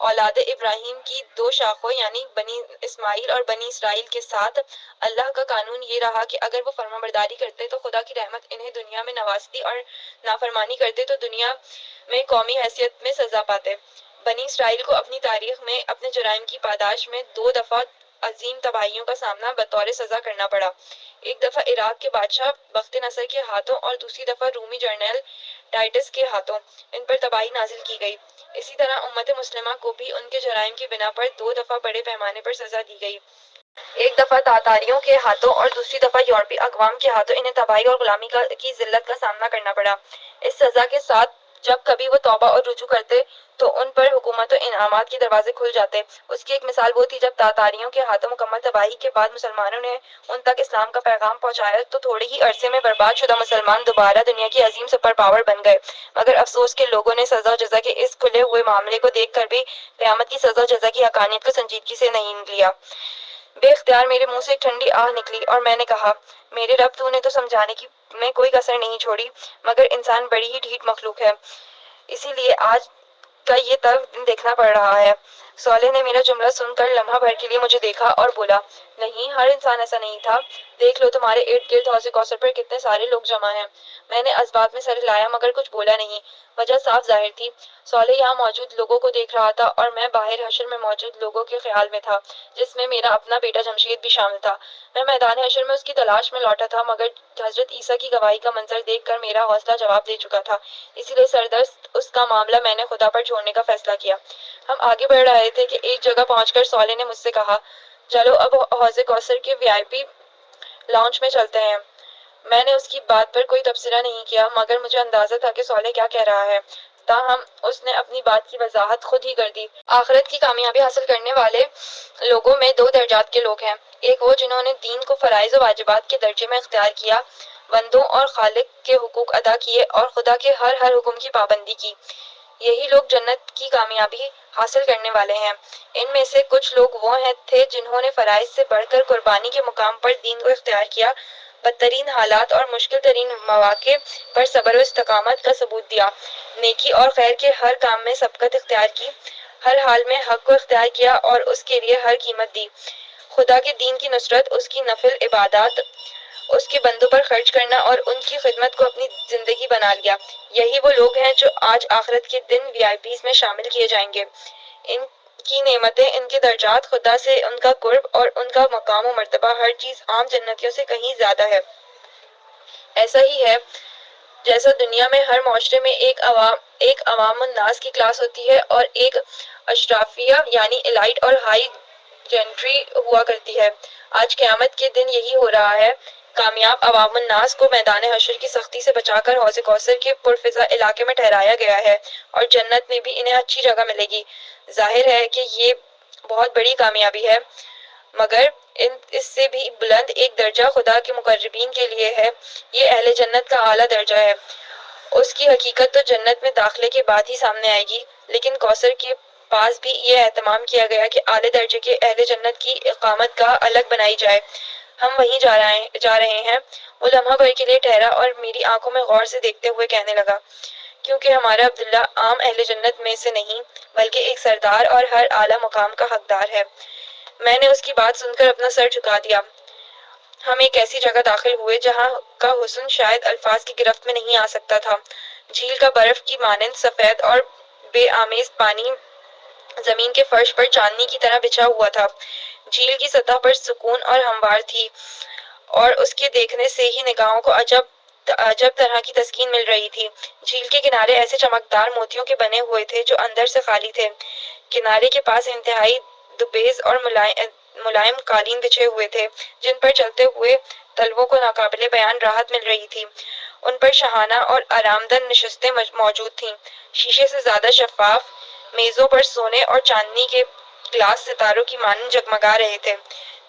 اولاد ابراہیم کی دو شاخوں یعنی بنی اسماعیل اور بنی اسرائیل کے ساتھ اللہ کا قانون یہ رہا کہ اگر وہ فرمانبرداری کرتے تو خدا کی رحمت انہیں دنیا میں نوازتی اور نافرمانی کرتے تو دنیا میں قومی حیثیت میں سزا پاتے۔ بنی اسرائیل کو اپنی تاریخ میں اپنے جرائم کی پاداش میں دو دفعہ عظیم تباہیوں کا سامنا بطور سزا کرنا پڑا۔ ایک دفعہ عراق کے بادشاہ بخت نصر کے ہاتھوں اور دوسری دفعہ رومی جنرل ٹائٹس کے ہاتھوں ان پر تباہی نازل کی گئی۔ اسی طرح امت مسلمہ کو بھی ان کے جرائم کی بنا پر دو دفعہ بڑے پیمانے پر سزا دی گئی۔ ایک دفعہ تاتاریوں کے ہاتھوں اور دوسری دفعہ یورپی اقوام کے ہاتھوں انہیں تباہی اور غلامی کی ذلت کا سامنا کرنا پڑا۔ اس سزا کے ساتھ جب کبھی وہ توبہ اور رجوع کرتے تو ان پر حکومت و انعامات کے دروازے کھل جاتے۔ اس کی ایک مثال وہ تھی جب تاتاریوں کے ہاتھوں مکمل تباہی کے بعد مسلمانوں نے ان تک اسلام کا پیغام پہنچایا تو تھوڑے ہی عرصے میں برباد شدہ مسلمان دوبارہ دنیا کی عظیم سپر پاور بن گئے، مگر افسوس کہ لوگوں نے سزا و جزا کے اس کھلے ہوئے معاملے کو دیکھ کر بھی قیامت کی سزا و جزا کی حقانیت کو سنجیدگی سے نہیں لیا۔ بے اختیار میرے منہ سے ایک ٹھنڈی آہ نکلی اور میں نے کہا، میرے رب تو نے تو سمجھانے کی میں کوئی کسر نہیں چھوڑی، مگر انسان بڑی ہی ڈھیٹ مخلوق ہے، اسی لیے آج کا یہ تلخ دن دیکھنا پڑ رہا ہے۔ صالح نے میرا جملہ سن کر لمحہ بھر کے لیے مجھے دیکھا اور بولا، نہیں، ہر انسان ایسا نہیں تھا، دیکھ لو تمہارے ارد گرد حوض کوثر پر کتنے سارے لوگ جمع ہیں۔ میں نے اسباب میں سر ہلایا مگر کچھ بولا نہیں۔ وجہ صاف ظاہر تھی، صالح یہاں موجود لوگوں کو دیکھ رہا تھا اور میں باہر حشر میں موجود لوگوں کے خیال میں تھا، جس میں میرا اپنا بیٹا جمشید بھی شامل تھا۔ میں میدان حشر میں اس کی تلاش میں لوٹا تھا مگر حضرت عیسیٰ کی گواہی کا منظر دیکھ کر میرا حوصلہ جواب دے چکا تھا، اسی لیے سردست اس کا معاملہ میں نے خدا پر چھوڑنے کا فیصلہ کیا۔ ہم آگے بڑھ رہے تھے کہ ایک جگہ پہنچ کر صالح نے مجھ سے کہا، چلو اب حوض کوثر کے وی آئی پی لاؤنج میں چلتے ہیں۔ میں نے اس کی بات پر کوئی تبصرہ نہیں کیا مگر مجھے اندازہ تھا کہ صالح کیا کہہ رہا ہے، تاہم اس نے اپنی بات کی وضاحت خود ہی کر دی۔ آخرت کی کامیابی حاصل کرنے والے لوگوں میں دو درجات کے لوگ ہیں، ایک وہ جنہوں نے دین کو فرائض و واجبات کے درجے میں اختیار کیا، بندوں اور خالق کے حقوق ادا کیے اور خدا کے ہر حکم کی پابندی کی، یہی لوگ جنت کی کامیابی حاصل کرنے والے ہیں۔ ان میں سے کچھ لوگ وہ تھے جنہوں نے فرائض سے بڑھ کر قربانی کے مقام پر دین کو اختیار کیا، بدترین حالات اور مشکل ترین مواقع پر صبر و استقامت کا ثبوت دیا، نیکی اور خیر کے ہر کام میں سبقت اختیار کی، ہر حال میں حق کو اختیار کیا اور اس کے لیے ہر قیمت دی، خدا کے دین کی نصرت، اس کی نفل عبادات، اس کے بندوں پر خرچ کرنا اور ان کی خدمت کو اپنی زندگی بنا لیا، یہی وہ لوگ ہیں جو آج آخرت کے دن وی آئی پیز میں شامل کیے جائیں گے۔ ان کی نعمتیں، ان کے درجات، خدا سے ان کا قرب اور ان کا مقام و مرتبہ، ہر چیز عام جنتیوں سے کہیں زیادہ ہے۔ ایسا ہی ہے جیسا دنیا میں ہر معاشرے میں ایک عوام الناس کی کلاس ہوتی ہے اور ایک اشرافیہ یعنی ایلائٹ اور ہائی جنٹری ہوا کرتی ہے۔ آج قیامت کے دن یہی ہو رہا ہے، کامیاب عوام الناس کو میدان حشر کی سختی سے بچا کر حوض کوثر کے پرفضا علاقے میں ٹھہرایا گیا ہے اور جنت میں بھی انہیں اچھی جگہ ملے گی۔ ظاہر ہے کہ یہ بہت بڑی کامیابی ہے، مگر اس سے بھی بلند ایک درجہ خدا کے مقربین کے لیے ہے، یہ اہل جنت کا اعلیٰ درجہ ہے۔ اس کی حقیقت تو جنت میں داخلے کے بعد ہی سامنے آئے گی، لیکن کوثر کے پاس بھی یہ اہتمام کیا گیا کہ اعلیٰ درجے کے اہل جنت کی اقامت گاہ الگ بنائی جائے۔ ہم وہیں جا رہے ہیں۔ وہ لمحہ بھر کے لیے ٹھہرا اور میری آنکھوں میں غور سے دیکھتے ہوئے کہنے لگا، کیونکہ ہمارا عبداللہ عام اہل جنت میں سے نہیں بلکہ ایک سردار اور ہر اعلیٰ مقام کا حقدار ہے۔ میں نے اس کی بات سن کر اپنا سر جھکا دیا۔ ہم ایک ایسی جگہ داخل ہوئے جہاں کا حسن شاید الفاظ کی گرفت میں نہیں آ سکتا تھا۔ جھیل کا برف کی مانند سفید اور بے آمیز پانی زمین کے فرش پر چاندنی کی طرح بچھا ہوا تھا۔ جھیل کی سطح پر سکون اور ہموار تھی اور اس کے دیکھنے سے ہی نگاہوں کو عجب طرح کی تسکین مل رہی تھی۔ جھیل کے کنارے ایسے چمکدار موتیوں کے بنے ہوئے تھے جو اندر سے خالی تھے۔ کنارے کے پاس انتہائی دوبیز اور ملائم قالین بچھے ہوئے تھے جن پر چلتے ہوئے تلووں کو ناقابل بیان راحت مل رہی تھی۔ ان پر شاہانہ اور آرامدہ نشستیں موجود تھیں، شیشے سے زیادہ شفاف، میزوں پر سونے اور چاندنی کے گلاس ستاروں کی مانند جگمگا رہے تھے۔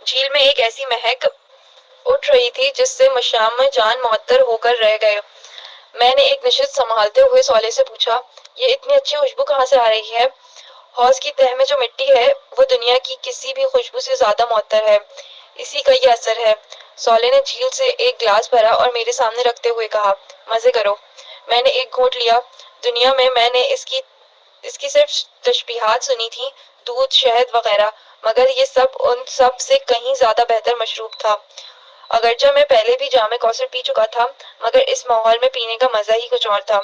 جھیل میں ایک ایسی مہک اٹھ رہی تھی جس سے مشام جان معطر ہو کر رہ گئے۔ میں نے ایک نشست سنبھالتے ہوئے صالح سے پوچھا، یہ اتنی اچھی خوشبو کہاں سے آ رہی ہے؟ حوض کی تہہ میں جو مٹی ہے وہ دنیا کی کسی بھی خوشبو سے زیادہ معطر ہے، اسی کا یہ اثر ہے۔ صالح نے جھیل سے ایک گلاس بھرا اور میرے سامنے رکھتے ہوئے کہا، مزے کرو۔ میں نے ایک گھونٹ لیا۔ دنیا میں میں نے اس کی صرف تشبیہات سنی تھی، دودھ، شہد وغیرہ، مگر یہ سب ان سب سے کہیں زیادہ بہتر مشروب تھا۔ اگرچہ میں پہلے بھی جام کوثر پی چکا تھا، مگر اس ماحول میں پینے کا مزہ ہی کچھ اور تھا۔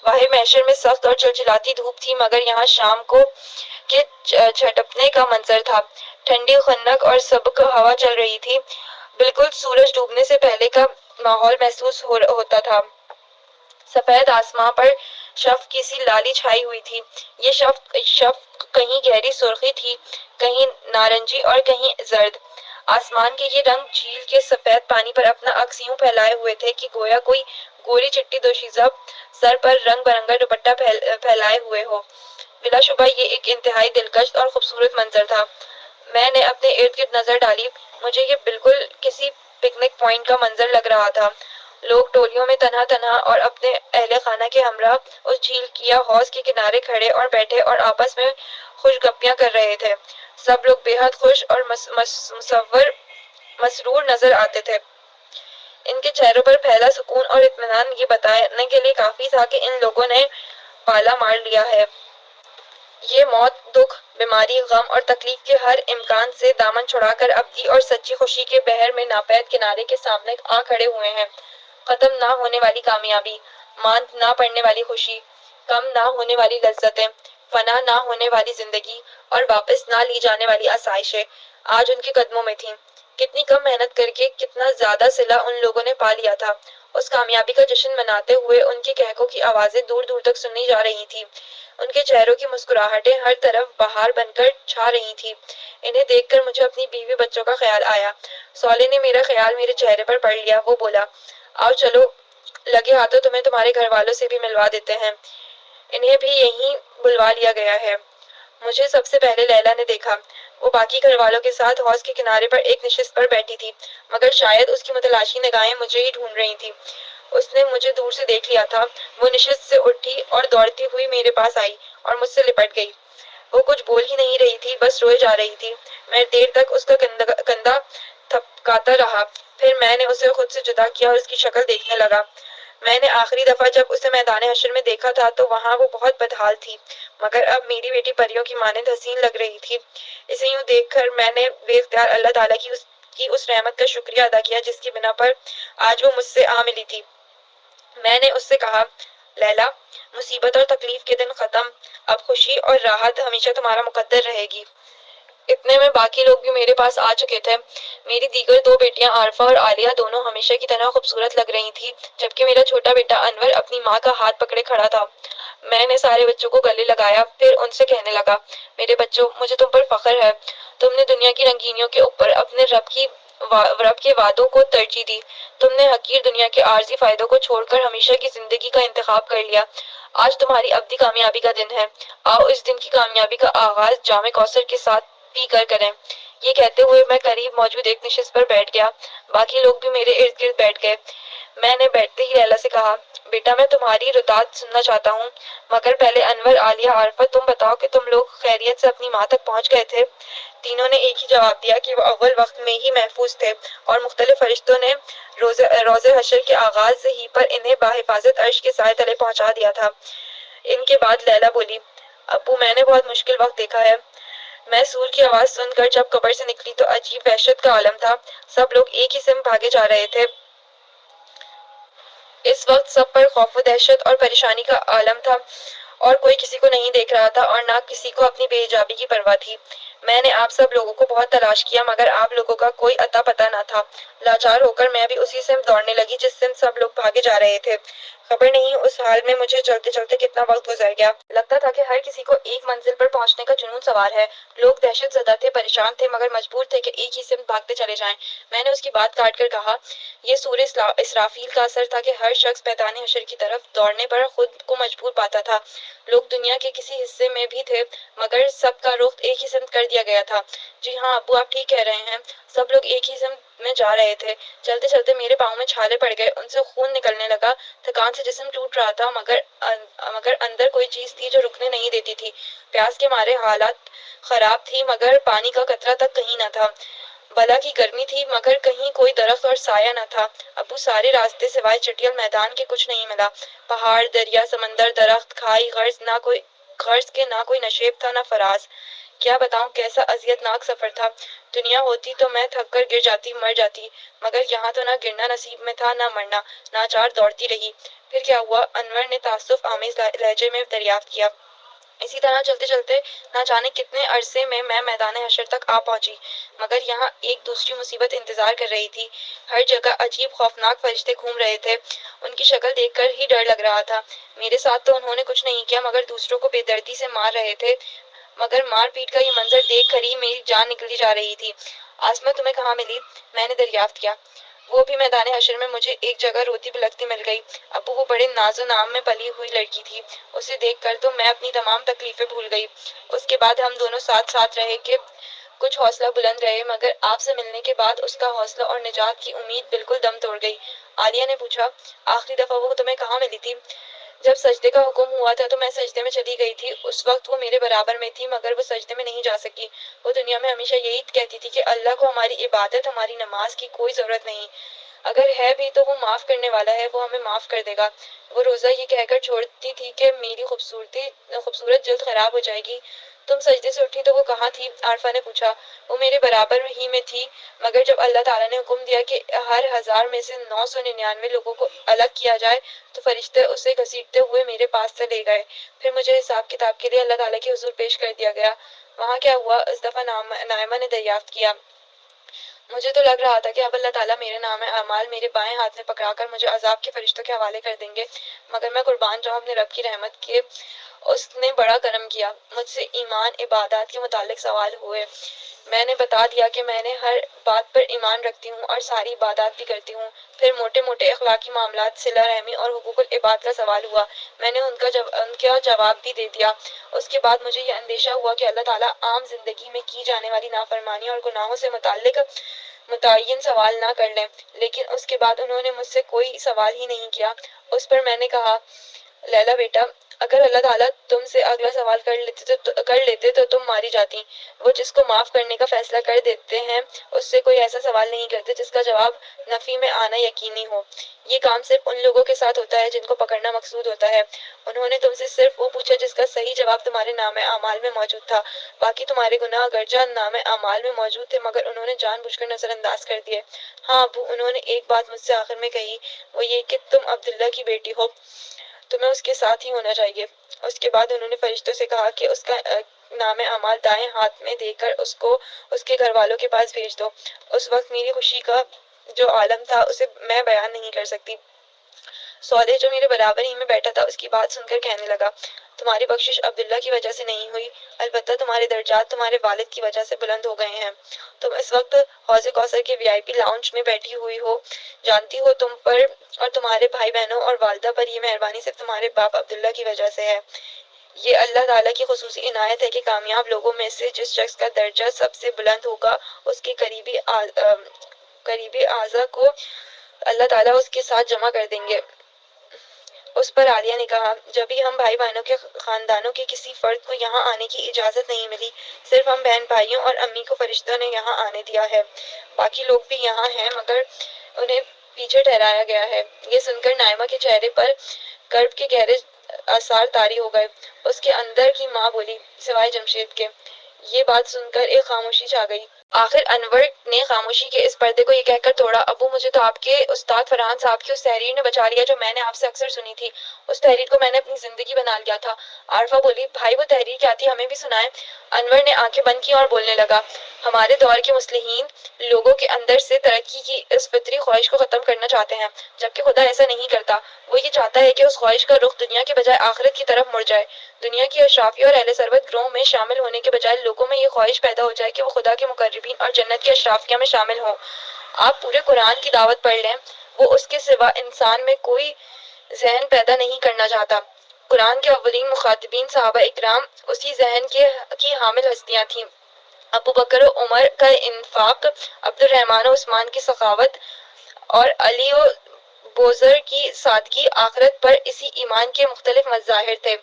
باہر محشر میں سخت اور چلچلاتی دھوپ تھی، مگر یہاں شام کو کے جھٹپنے کا منظر تھا۔ ٹھنڈی خنک اور سبک ہوا چل رہی تھی، بالکل سورج ڈوبنے سے پہلے کا ماحول محسوس ہوتا تھا۔ سفید آسمان پر شفق کی سی لالی چھائی ہوئی تھی۔ یہ شفق کہیں گہری سرخی تھی، کہیں نارنجی اور کہیں زرد۔ آسمان کے یہ رنگ جھیل کے سفید پانی پر اپنا عکس یوں پھیلائے ہوئے تھے کہ گویا کوئی گوری چٹی دوشیزہ سر پر رنگ برنگا دوپٹہ پھیلائے ہوئے ہو۔ بلا شبہ یہ ایک انتہائی دلکش اور خوبصورت منظر تھا۔ میں نے اپنے ارد گرد نظر ڈالی، مجھے یہ بالکل کسی پکنک پوائنٹ کا منظر لگ رہا تھا۔ لوگ ٹولیوں میں تنہا تنہا اور اپنے اہل خانہ کے ہمراہ اس جھیل یا حوض کے کنارے کھڑے اور بیٹھے اور آپس میں خوش گپیاں کر رہے تھے۔ سب لوگ بے حد خوش اور مسرور نظر آتے تھے۔ ان کے چہروں پر پھیلا سکون اور اطمینان یہ بتانے کے لیے کافی تھا کہ ان لوگوں نے پالا مار لیا ہے۔ یہ موت، دکھ، بیماری، غم اور تکلیف کے ہر امکان سے دامن چھڑا کر ابدی اور سچی خوشی کے بحر میں ناپید کنارے کے سامنے آ کھڑے ہوئے ہیں۔ ختم نہ ہونے والی کامیابی، ماند نہ پڑنے والی خوشی، کم نہ ہونے والی لذتیں، فنا نہ ہونے والی زندگی اور واپس نہ لی جانے والی آسائشیں آج ان کے قدموں میں تھیں۔ کتنی کم محنت کر کے کتنا زیادہ صلہ ان لوگوں نے پا لیا تھا۔ اس کامیابی کا جشن مناتے ہوئے ان کے قہقہ کی آوازیں دور دور تک سنی جا رہی تھیں۔ ان کے چہروں کی مسکراہٹیں ہر طرف بہار بن کر چھا رہی تھیں۔ انہیں دیکھ کر مجھے اپنی بیوی بچوں کا خیال آیا۔ صالح نے میرا خیال میرے چہرے پر پڑھ لیا۔ وہ بولا، آؤ چلو، لگے ہاتھوں تمہیں تمہارے گھر والوں سے بھی ملوا دیتے ہیں۔ انہیں بھی یہیں بلوا لیا گیا ہے۔ مجھے سب سے پہلے لیلی نے دیکھا۔ وہ باقی گھر والوں کے ساتھ حوض کے کنارے پر ایک نشست پر بیٹھی تھی، مگر شاید اس کی متلاشی نگاہیں مجھے ہی ڈھونڈ رہی تھیں۔ اس نے مجھے دور سے دیکھ لیا تھا۔ وہ نشست سے اٹھی اور دوڑتی ہوئی میرے پاس آئی اور مجھ سے لپٹ گئی۔ وہ کچھ بول ہی نہیں رہی تھی، بس روئے جا رہی تھی۔ میں دیر تک اس کا کندھا تھپکاتا رہا، پھر میں نے اسے خود سے جدا کیا اور اس کی شکل دیکھنے لگا۔ میں نے آخری دفعہ جب اسے میدان حشر میں دیکھا تھا تو وہاں وہ بہت بدحال تھی، مگر اب میری بیٹی پریوں کی مانند حسین لگ رہی تھی۔ اسے یوں دیکھ کر میں نے بے اختیار اللہ تعالیٰ کی اس رحمت کا شکریہ ادا کیا جس کی بنا پر آج وہ مجھ سے آ ملی تھی۔ میں نے اس سے کہا، لیلی، مصیبت اور تکلیف کے دن ختم، اب خوشی اور راحت ہمیشہ تمہارا مقدر رہے گی۔ اتنے میں باقی لوگ بھی میرے پاس آ چکے تھے۔ میری دیگر دو بیٹیاں عارفہ اور عالیہ دونوں ہمیشہ کی طرح خوبصورت لگ رہی تھیں، جبکہ میرا چھوٹا بیٹا انور اپنی ماں کا ہاتھ پکڑے کھڑا تھا۔ میں نے سارے بچوں کو گلے لگایا، پھر ان سے کہنے لگا، میرے بچوں، مجھے تم پر فخر ہے۔ تم نے دنیا کی رنگینیوں کے اوپر اپنے رب کے وعدوں کو ترجیح دی۔ تم نے حقیر دنیا کے عارضی فائدوں کو چھوڑ کر ہمیشہ کی زندگی کا انتخاب کر لیا۔ آج تمہاری ابدی کامیابی کا دن ہے۔ آؤ اس دن کی کامیابی کا آغاز جام کوثر کے ساتھ پی کر کریں۔ یہ کہتے ہوئے میں قریب موجود ایک نشست پر بیٹھ گیا۔ باقی لوگ بھی میرے ارد گرد بیٹھ گئے۔ میں نے بیٹھتے ہی لیلی سے کہا، بیٹا، میں تمہاری رداد سننا چاہتا ہوں، مگر پہلے انور، عالیہ، عارفہ، تم بتاؤ کہ تم لوگ خیریت سے اپنی ماں تک پہنچ گئے تھے؟ تینوں نے ایک ہی جواب دیا کہ وہ اول وقت میں ہی محفوظ تھے اور مختلف فرشتوں نے روز حشر کے آغاز ہی پر انہیں بحفاظت عرش کے سائے تلے پہنچا دیا تھا۔ ان کے بعد لیلی بولی، ابو، میں نے بہت مشکل وقت دیکھا ہے۔ میں سور کی آواز سن کر جب قبر سے نکلی تو عجیب وحشت کا عالم تھا۔ سب لوگ ایک ہی سمت بھاگے جا رہے تھے۔ اس وقت سب پر خوف و دہشت اور پریشانی کا عالم تھا، اور کوئی کسی کو نہیں دیکھ رہا تھا اور نہ کسی کو اپنی بے حجابی کی پرواہ تھی۔ میں نے آپ سب لوگوں کو بہت تلاش کیا، مگر آپ لوگوں کا کوئی اتا پتہ نہ تھا۔ لاچار ہو کر میں بھی اسی سمت دوڑنے لگی جس سمت سب لوگ بھاگے جا رہے تھے۔ خبر نہیں اس حال میں مجھے چلتے چلتے کتنا وقت گزر گیا۔ لگتا تھا کہ ہر کسی کو ایک منزل پر پہنچنے کا جنون سوار ہے۔ لوگ دہشت زدہ تھے، پریشان تھے، مگر مجبور تھے کہ ایک ہی سمت بھاگتے چلے جائیں۔ میں نے اس کی بات کاٹ کر کہا، یہ سورہ اسرافیل کا اثر تھا کہ ہر شخص میدان حشر کی طرف دوڑنے پر خود کو مجبور پاتا تھا۔ لوگ دنیا کے کسی حصے میں بھی تھے، مگر سب کا رخ ایک ہی سمت کر دیا گیا تھا۔ جی ہاں ابو، آپ ٹھیک کہہ رہے ہیں، سب لوگ ایک ہی سمت میں جا رہے تھے۔ چلتے چلتے میرے پاؤں میں چھالے پڑ گئے، ان سے خون نکلنے لگا، تھکان سے جسم ٹوٹ رہا تھا، مگر اندر کوئی چیز تھی جو رکنے نہیں دیتی تھی۔ پیاس کے مارے حالت خراب تھی، مگر پانی کا قطرہ تک کہیں نہ تھا۔ بلا کی گرمی تھی، مگر کہیں کوئی درخت اور سایہ نہ تھا۔ ابو، سارے راستے سوائے چٹیل میدان کے کچھ نہیں ملا۔ پہاڑ، دریا، سمندر، درخت، کھائی، غرز، نہ کوئی غرض کے نہ کوئی نشیب تھا نہ فراز۔ کیا بتاؤں کیسا اذیت ناک سفر تھا۔ دنیا ہوتی تو میں تھک کر گر جاتی مر جاتی، مگر یہاں تو نہ گرنا نصیب میں تھا نہ مرنا، ناچار دوڑتی رہی۔ پھر کیا ہوا؟ انور نے تعسف آمیز لہجے میں دریافت کیا۔ اسی طرح چلتے چلتے نہ جانے کتنے عرصے میں میدان حشر تک آ پہنچی، مگر یہاں ایک دوسری مصیبت انتظار کر رہی تھی۔ ہر جگہ عجیب خوفناک فرشتے گھوم رہے تھے، ان کی شکل دیکھ کر ہی ڈر لگ رہا تھا۔ میرے ساتھ تو انہوں نے کچھ نہیں کیا مگر دوسروں کو بے دردی سے مار رہے تھے، مگر مار پیٹ کا یہ منظر دیکھ کر ہی میری جان نکلی جا رہی تھی۔ آسمہ تمہیں کہاں ملی؟ میں نے دریافت کیا۔ وہ بھی میدان حشر میں مجھے ایک جگہ روتی بلکتی مل گئی۔ ابو وہ بڑے ناز و نام میں پلی ہوئی لڑکی تھی، اسے دیکھ کر تو میں اپنی تمام تکلیفیں بھول گئی۔ اس کے بعد ہم دونوں ساتھ ساتھ رہے کہ کچھ حوصلہ بلند رہے، مگر آپ سے ملنے کے بعد اس کا حوصلہ اور نجات کی امید بالکل دم توڑ گئی۔ عالیہ نے پوچھا، آخری دفعہ وہ تمہیں کہاں ملی تھی؟ جب سجدے کا حکم ہوا تھا تو میں سجدے میں چلی گئی تھی۔ اس وقت وہ میرے برابر میں تھی مگر وہ سجدے میں نہیں جا سکی۔ وہ دنیا میں ہمیشہ یہی کہتی تھی کہ اللہ کو ہماری عبادت، ہماری نماز کی کوئی ضرورت نہیں، اگر ہے بھی تو وہ معاف کرنے والا ہے، وہ ہمیں معاف کر دے گا۔ وہ روزہ یہ کہہ کر چھوڑتی تھی کہ میری خوبصورت جلد خراب ہو جائے گی۔ تم سجدے سے اٹھی تو وہ کہاں تھی؟ عارفہ نے پوچھا۔ وہ میرے برابر ہی میں تھی، مگر جب اللہ تعالیٰ نے حکم دیا کہ ہر 1000 میں سے 999 لوگوں کو الگ کیا جائے تو فرشتے اسے گھسیٹتے ہوئے میرے پاس سے لے گئے، پھر مجھے حساب کتاب کے لیے اللہ تعالیٰ کے حضور پیش کر دیا گیا۔ وہاں کیا ہوا؟ اس دفعہ نائمہ نے دریافت کیا۔ مجھے تو لگ رہا تھا کہ اب اللہ تعالیٰ میرے نام اعمال میرے بائیں ہاتھ میں پکڑا کر مجھے عذاب کے فرشتوں کے حوالے کر دیں گے، مگر میں قربان جاؤں اپنے رب کی رحمت کے، اس نے بڑا کرم کیا۔ مجھ سے ایمان عبادات کے متعلق سوال ہوئے۔ میں نے بتا دیا کہ میں نے ہر بات پر ایمان رکھتی ہوں اور ساری عبادات بھی کرتی ہوں۔ پھر موٹے موٹے اخلاقی معاملات، صلہ رحمی اور حقوق العباد کا سوال ہوا۔ میں نے ان کا جواب بھی دے دیا۔ اس کے بعد مجھے یہ اندیشہ ہوا کہ اللہ تعالیٰ عام زندگی میں کی جانے والی نافرمانی اور گناہوں سے متعلق متعین سوال نہ کر لیں، لیکن اس کے بعد انہوں نے مجھ سے کوئی سوال ہی نہیں کیا۔ اس پر میں نے کہا، لیلا بیٹا، اگر اللہ تعالیٰ تم سے اگلا سوال کر لیتے تو تم ماری جاتی۔ وہ جس کو معاف کرنے کا فیصلہ کر دیتے ہیں اس سے کوئی ایسا سوال نہیں کرتے جس کا جواب نفی میں آنا یقینی ہو۔ یہ کام صرف ان لوگوں کے ساتھ ہوتا ہے جن کو پکڑنا مقصود ہوتا ہے۔ انہوں نے تم سے صرف وہ پوچھا جس کا صحیح جواب تمہارے نام اعمال میں موجود تھا، باقی تمہارے گناہ اگرچہ نام اعمال میں موجود تھے مگر انہوں نے جان بوجھ کر نظر انداز کر دیے۔ ہاں ابو، انہوں نے ایک بات مجھ سے آخر میں کہی، وہ یہ کہ تم عبداللہ کی بیٹی ہو، تمہیں اس کے ساتھ ہی ہونا چاہیے۔ اس کے بعد انہوں نے فرشتوں سے کہا کہ اس کا نام اعمال دائیں ہاتھ میں دے کر اس کو اس کے گھر والوں کے پاس بھیج دو۔ اس وقت میری خوشی کا جو عالم تھا اسے میں بیان نہیں کر سکتی۔ صالح جو میرے برابر ہی میں بیٹھا تھا اس کی بات سن کر کہنے لگا، تمہاری بخشش عبداللہ کی وجہ سے نہیں ہوئی، البتہ تمہارے درجات تمہارے والد کی وجہ سے بلند ہو گئے ہیں۔ تم اس وقت حوض کوثر کے VIP لاؤنج میں بیٹھی ہوئی ہو، جانتی ہو تم پر اور تمہارے بھائی بہنوں اور والدہ پر یہ مہربانی صرف تمہارے باپ عبداللہ کی وجہ سے ہے۔ یہ اللہ تعالیٰ کی خصوصی عنایت ہے کہ کامیاب لوگوں میں سے جس شخص کا درجہ سب سے بلند ہوگا اس کے قریبی اعضاء کو اللہ تعالیٰ اس کے ساتھ جمع کر دیں گے۔ اس پر عالیہ نے کہا، جبھی ہم بھائی بہنوں کے خاندانوں کے کسی فرد کو یہاں آنے کی اجازت نہیں ملی، صرف ہم بہن بھائیوں اور امی کو فرشتوں نے یہاں آنے دیا ہے۔ باقی لوگ بھی یہاں ہیں مگر انہیں پیچھے ٹھہرایا گیا ہے۔ یہ سن کر نائمہ کے چہرے پر کرب کے گہرے آثار طاری ہو گئے۔ اس کے اندر کی ماں بولی، سوائے جمشید کے۔ یہ بات سن کر ایک خاموشی چھا گئی۔ آخر انور نے خاموشی کے اس پردے کو یہ کہہ کر توڑا، ابو، مجھے تو آپ کے استاد فرحان صاحب کی اس تحریر نے بچا لیا جو میں نے آپ سے اکثر سنی تھی۔ اس تحریر کو میں نے اپنی زندگی بنا لیا تھا۔ عارفہ بولی، بھائی وہ تحریر کیا تھی، ہمیں بھی سنائیں۔ انور نے آنکھیں بند کی اور بولنے لگا، ہمارے دور کے مصلحین لوگوں کے اندر سے ترقی کی اس فطری خواہش کو ختم کرنا چاہتے ہیں، جبکہ خدا ایسا نہیں کرتا۔ وہ یہ چاہتا ہے کہ اس خواہش کا رخ دنیا کے بجائے آخرت کی طرف مڑ جائے۔ دنیا کی اشرافیہ اور اہل ثروت گروہ میں شامل ہونے کے بجائے لوگوں میں یہ خواہش پیدا ہو جائے کہ وہ خدا کے مقربین اور جنت کے اشرافیہ میں شامل ہوں۔ آپ پورے قرآن کی دعوت پڑھ لیں، وہ اس کے سوا انسان میں کوئی ذہن پیدا نہیں کرنا چاہتا۔ قرآن کے اولین مخاطبین صحابہ اکرام اسی ذہن کی حامل ہستیاں تھیں۔ ابو بکر و عمر کا انفاق، عبد الرحمن و عثمان کی سخاوت اور علی و بوذر کی سادگی آخرت پر اسی ایمان کے مختلف مظاہر تھے۔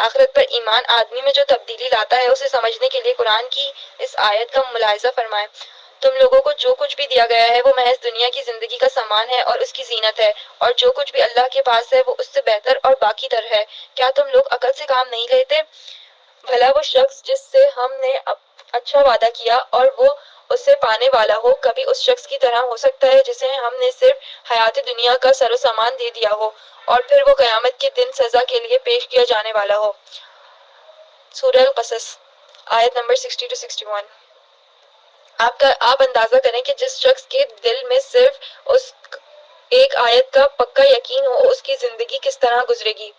آخرت پر ایمان آدمی میں جو تبدیلی لاتا ہے اسے سمجھنے کے لیے قرآن کی اس آیت کا ملاحظہ فرمائیں، تم لوگوں کو جو کچھ بھی دیا گیا ہے وہ محض دنیا کی زندگی کا سامان ہے اور اس کی زینت ہے، اور جو کچھ بھی اللہ کے پاس ہے وہ اس سے بہتر اور باقی تر ہے۔ کیا تم لوگ عقل سے کام نہیں لیتے؟ بھلا وہ شخص جس سے ہم نے اچھا وعدہ کیا اور وہ اسے پانے والا ہو کبھی اس شخص کی طرح ہو سکتا ہے جسے ہم نے صرف حیات دنیا کا سر و سامان دے دیا ہو اور پھر وہ قیامت کے دن سزا کے لیے پیش کیا جانے والا ہو؟ سورہ القصص آیت نمبر 60 to 61۔ آپ اندازہ کریں کہ جس شخص کے دل میں صرف اس ایک آیت کا پکا یقین ہو اس کی زندگی کس طرح گزرے گی؟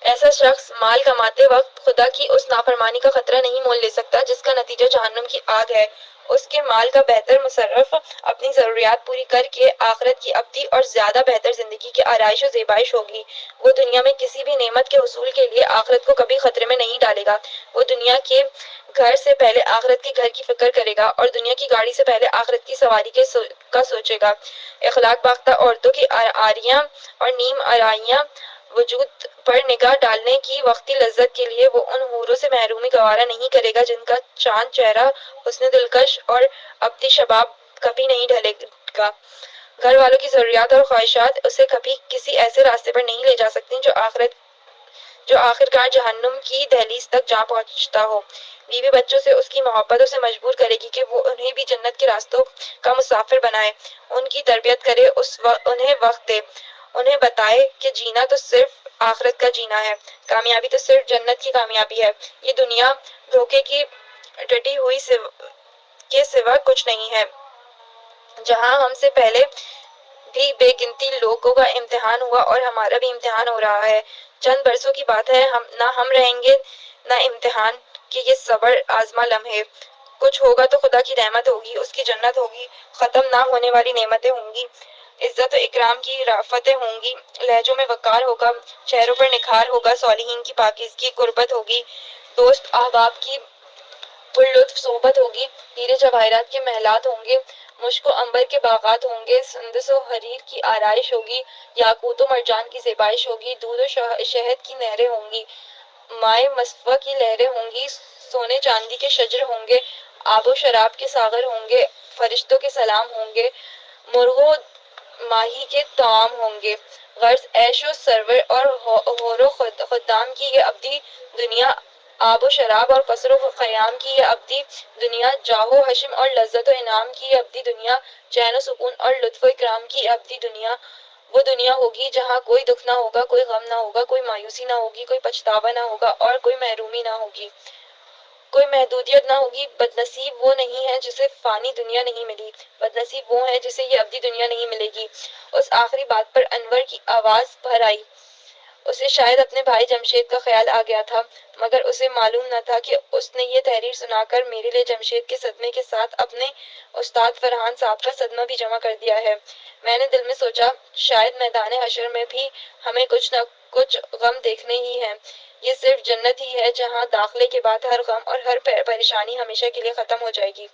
ایسا شخص مال کماتے وقت خدا کی اس نافرمانی کا خطرہ نہیں مول لے سکتا جس کا نتیجہ جہنم کی آگ ہے۔ اس کے مال کا بہتر مصرف اپنی ضروریات پوری کر کے آخرت کی ابدی اور زیادہ بہتر زندگی کی آرائش و زیبائش ہوگی۔ وہ دنیا میں کسی بھی نعمت کے حصول کے لیے آخرت کو کبھی خطرے میں نہیں ڈالے گا۔ وہ دنیا کے گھر سے پہلے آخرت کے گھر کی فکر کرے گا اور دنیا کی گاڑی سے پہلے آخرت کی سواری کا سوچے گا۔ اخلاق باختہ عورتوں کی آریاں اور نیم آرائیاں وجود پر نگاہ ڈالنے کی وقتی لذت کے لیے وہ ان حوروں سے محرومی گوارا نہیں کرے گا جن کا چاند چہرہ حسن دلکش اور ابدی شباب کبھی نہیں ڈھلے گا۔ گھر والوں کی ضروریات اور خواہشات اسے کبھی کسی ایسے راستے پر نہیں لے جا سکتی جو آخرکار جہنم کی دہلیز تک جا پہنچتا ہو۔ بیوی بچوں سے اس کی محبت اسے مجبور کرے گی کہ وہ انہیں بھی جنت کے راستوں کا مسافر بنائے، ان کی تربیت کرے، انہیں وقت دے، انہیں بتائے کہ جینا تو صرف آخرت کا جینا ہے، کامیابی تو صرف جنت کی کامیابی ہے، یہ دنیا دھوکے کی ٹٹی ہوئی کے سوا کچھ نہیں ہے۔ جہاں ہم سے پہلے بھی بے گنتی لوگوں کا امتحان ہوا اور ہمارا بھی امتحان ہو رہا ہے۔ چند برسوں کی بات ہے، نہ ہم رہیں گے نہ امتحان کے یہ صبر آزما لمحے۔ کچھ ہوگا تو خدا کی رحمت ہوگی، اس کی جنت ہوگی، ختم نہ ہونے والی نعمتیں ہوں گی، عزت و اکرام کی رافتیں ہوں گی، لہجوں میں وقار ہوگا، چہروں پر نکھار ہوگا، صالحین کی پاکیزگی قربت ہوگی، دوست احباب کی پرلطف صحبت ہوگی، ہیرے جواہرات کے محلات ہوں گے، مشک و عنبر کے باغات ہوں گے، سندس و حریر کی آرائش ہوگی، یاقوت و مرجان کی زیبائش ہوگی، دودھ و شہد کی نہریں ہوں گی، مائے مصفا کی لہریں ہوں گی، سونے چاندی کے شجر ہوں گے، آب و شراب کے ساغر ہوں گے، فرشتوں کے سلام ہوں گے، مرغ و ماہی کے طعام ہوں گے۔ غرض عیش و سرور اور حور و خدام کی یہ ابدی دنیا، آب و شراب اور قصر و خیام کی یہ ابدی دنیا، جاہ و حشم اور لذت و انعام کی یہ ابدی دنیا، چین و سکون اور لطف و اکرام کی ابدی دنیا، وہ دنیا ہوگی جہاں کوئی دکھ نہ ہوگا، کوئی غم نہ ہوگا، کوئی مایوسی نہ ہوگی، کوئی پچھتاوا نہ ہوگا اور کوئی محرومی نہ ہوگی، کوئی محدودیت نہ ہوگی۔ بد نصیب وہ نہیں ہے جسے فانی دنیا نہیں ملی، بد نصیب وہ ہے جسے یہ ابدی دنیا نہیں ملے گی۔ اس آخری بات پر انور کی آواز بھر آئی۔ اسے شاید اپنے بھائی جمشید کا خیال آ گیا تھا، مگر اسے معلوم نہ تھا کہ اس نے یہ تحریر سنا کر میرے لیے جمشید کے صدمے کے ساتھ اپنے استاد فرحان صاحب کا صدمہ بھی جمع کر دیا ہے۔ میں نے دل میں سوچا، شاید میدان حشر میں بھی ہمیں کچھ نہ کچھ غم دیکھنے ہی ہیں۔ یہ صرف جنت ہی ہے جہاں داخلے کے بعد ہر غم اور ہر پریشانی ہمیشہ کے لیے ختم ہو جائے گی۔